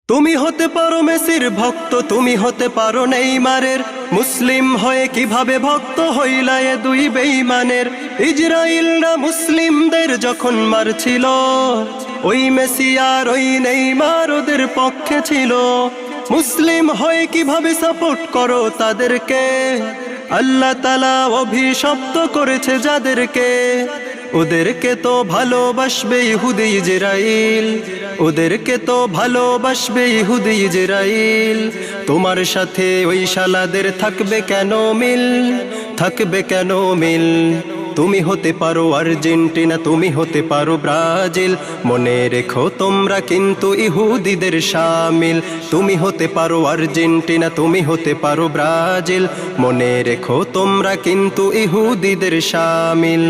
তুমি হতে পারো মেসির ভক্ত, তুমি হতে পারো নেইমারের, মুসলিম হয়ে কিভাবে ভক্ত হইলা এ দুই বেঈমানের। ইজরাইলরা মুসলিমদের যখন মারছিল, ওই মেসি আর ওই নেইমার ওদের পক্ষে ছিল। মুসলিম হয়ে কিভাবে সাপোর্ট করো তাদেরকে? আল্লাহ তাআলা অভিশপ্ত করেছে যাদেরকে। ওদেরকে তো ভালোবাসবে ইহুদি ইজরাইল, ওদেরকে তো ভালোবাসবে ইহুদি ইজরাইল। তোমার সাথে ওই শালাদের থাকবে কেন মিল, থাকবে কেন মিল? তুমি হতে পারো আর্জেন্টিনা, তুমি হতে পারো ব্রাজিল, মনে রেখো তোমরা কিন্তু ইহুদিদের শামিল। তুমি হতে পারো আর্জেন্টিনা, তুমি হতে পারো ব্রাজিল, মনে রেখো তোমরা কিন্তু ইহুদিদের শামিল।